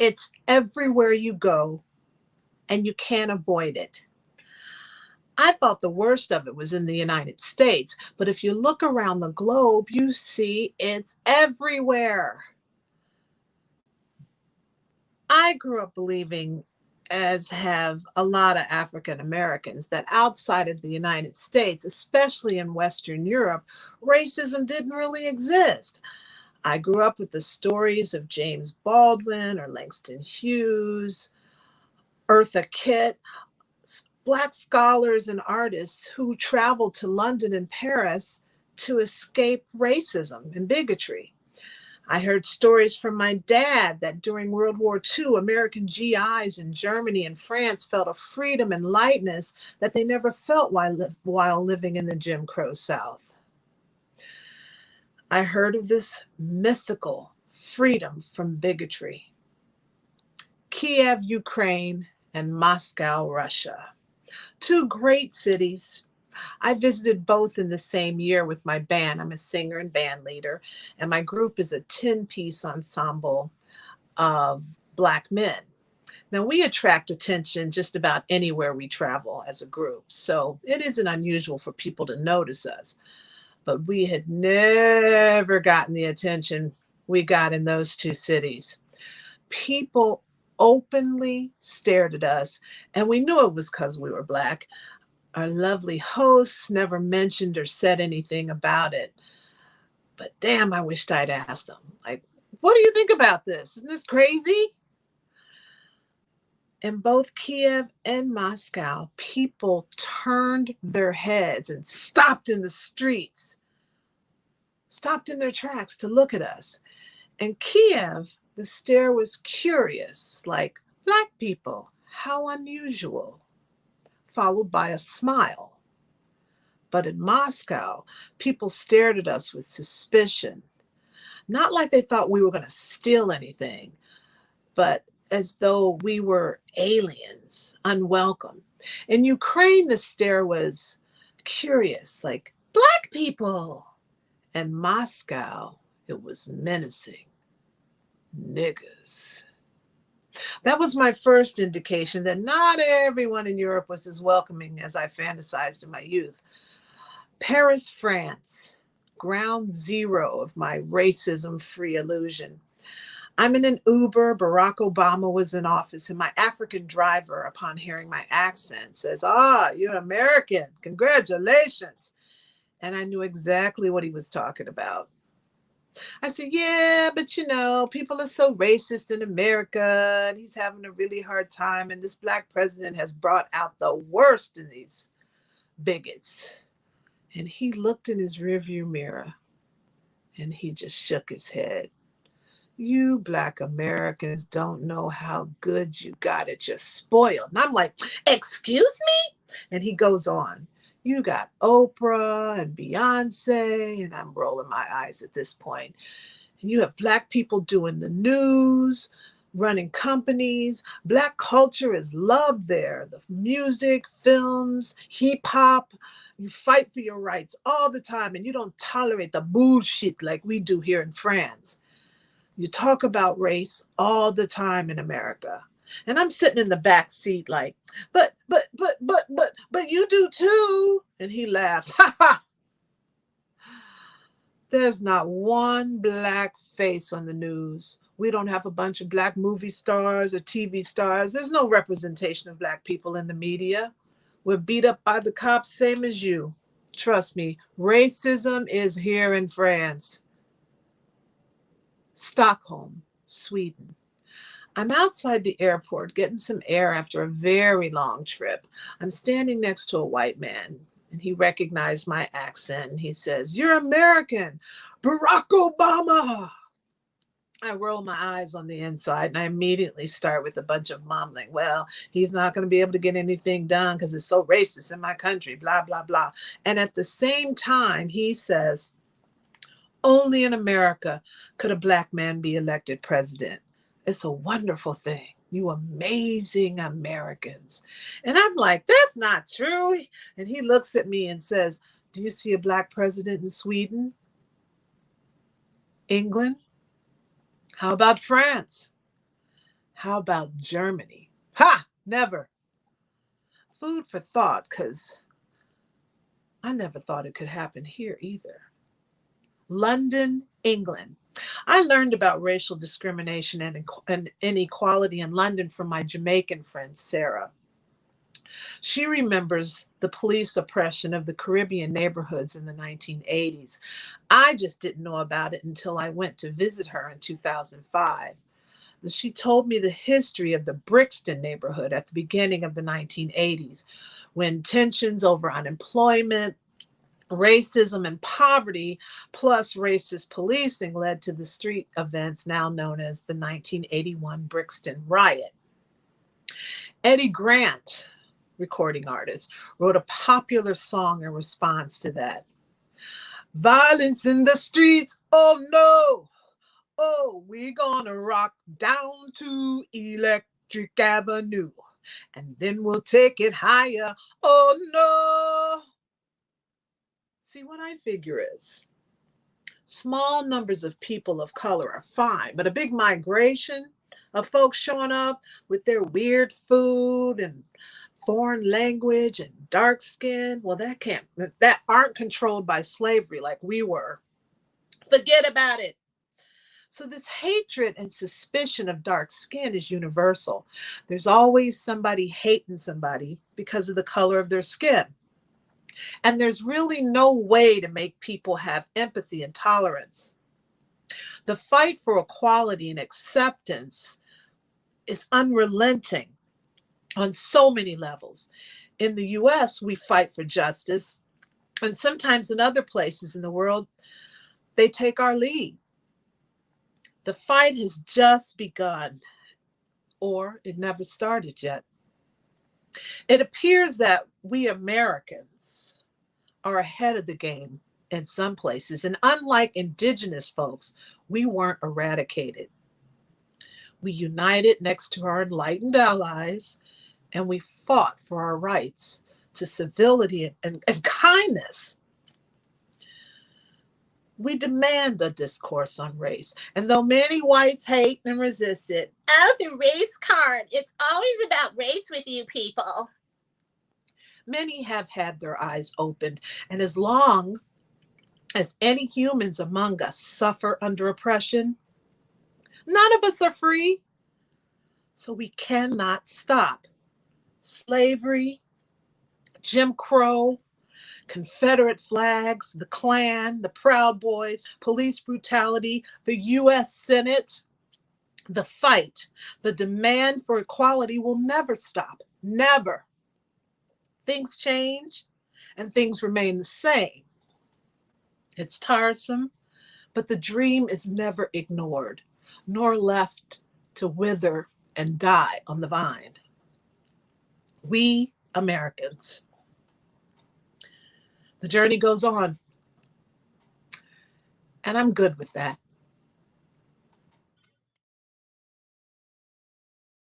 It's everywhere you go, and you can't avoid it. I thought the worst of it was in the United States, but if you look around the globe, you see it's everywhere. I grew up believing, as have a lot of African Americans, that outside of the United States, especially in Western Europe, racism didn't really exist. I grew up with the stories of James Baldwin or Langston Hughes, Eartha Kitt, Black scholars and artists who traveled to London and Paris to escape racism and bigotry. I heard stories from my dad that during World War II, American GIs in Germany and France felt a freedom and lightness that they never felt while living in the Jim Crow South. I heard of this mythical freedom from bigotry. Kiev, Ukraine, and Moscow, Russia. Two great cities. I visited both in the same year with my band. I'm a singer and band leader, and my group is a 10-piece ensemble of Black men. Now, we attract attention just about anywhere we travel as a group, so it isn't unusual for people to notice us. But we had never gotten the attention we got in those two cities. People openly stared at us, and we knew it was because we were Black. Our lovely hosts never mentioned or said anything about it. But damn, I wished I'd asked them. Like, what do you think about this? Isn't this crazy? In both Kiev and Moscow, people turned their heads and stopped in the streets, stopped in their tracks to look at us. In Kiev, the stare was curious, like, Black people, how unusual, followed by a smile. But in Moscow, people stared at us with suspicion, not like they thought we were going to steal anything, but as though we were aliens, unwelcome. In Ukraine, the stare was curious, like, Black people. In Moscow, it was menacing. Niggas. That was my first indication that not everyone in Europe was as welcoming as I fantasized in my youth. Paris, France, ground zero of my racism-free illusion. I'm in an Uber. Barack Obama was in office, and my African driver, upon hearing my accent, says, you're American. Congratulations. And I knew exactly what he was talking about. I said, yeah, but people are so racist in America, and he's having a really hard time, and this Black president has brought out the worst in these bigots. And he looked in his rearview mirror, and he just shook his head. You Black Americans don't know how good you got it. You're spoiled. And I'm like, excuse me? And he goes on. You got Oprah and Beyonce, and I'm rolling my eyes at this point. And you have Black people doing the news, running companies. Black culture is loved there. The music, films, hip hop. You fight for your rights all the time, and you don't tolerate the bullshit like we do here in France. You talk about race all the time in America. And I'm sitting in the back seat like, but you do too. And he laughs, ha ha. There's not one Black face on the news. We don't have a bunch of Black movie stars or TV stars. There's no representation of Black people in the media. We're beat up by the cops, same as you. Trust me, racism is here in France. Stockholm, Sweden. I'm outside the airport getting some air after a very long trip. I'm standing next to a white man, and he recognized my accent, and he says, you're American, Barack Obama. I roll my eyes on the inside, and I immediately start with a bunch of mumbling. Well, he's not going to be able to get anything done because it's so racist in my country, blah, blah, blah. And at the same time, he says, only in America could a Black man be elected president. It's a wonderful thing. You amazing Americans. And I'm like, that's not true. And he looks at me and says, do you see a Black president in Sweden? England? How about France? How about Germany? Ha! Never. Food for thought, because I never thought it could happen here either. London, England. I learned about racial discrimination and inequality in London from my Jamaican friend, Sarah. She remembers the police oppression of the Caribbean neighborhoods in the 1980s. I just didn't know about it until I went to visit her in 2005. She told me the history of the Brixton neighborhood at the beginning of the 1980s, when tensions over unemployment, racism, and poverty, plus racist policing, led to the street events now known as the 1981 Brixton Riot. Eddie Grant, recording artist, wrote a popular song in response to that. Violence in the streets, oh no! Oh, we're gonna rock down to Electric Avenue, and then we'll take it higher, oh no! See, what I figure is, small numbers of people of color are fine, but a big migration of folks showing up with their weird food and foreign language and dark skin, well, that aren't controlled by slavery like we were. Forget about it. So this hatred and suspicion of dark skin is universal. There's always somebody hating somebody because of the color of their skin. And there's really no way to make people have empathy and tolerance. The fight for equality and acceptance is unrelenting on so many levels. In the US, we fight for justice, and sometimes in other places in the world, they take our lead. The fight has just begun, or it never started yet. It appears that we Americans are ahead of the game in some places, and unlike indigenous folks, we weren't eradicated. We united next to our enlightened allies, and we fought for our rights to civility and kindness. We demand a discourse on race, and though many whites hate and resist it, oh, the race card. It's always about race with you people. Many have had their eyes opened, and as long as any humans among us suffer under oppression, none of us are free. So we cannot stop. Slavery, Jim Crow, Confederate flags, the Klan, the Proud Boys, police brutality, the US Senate, the fight, the demand for equality will never stop. Never. Things change and things remain the same. It's tiresome, but the dream is never ignored, nor left to wither and die on the vine. We Americans. The journey goes on, and I'm good with that.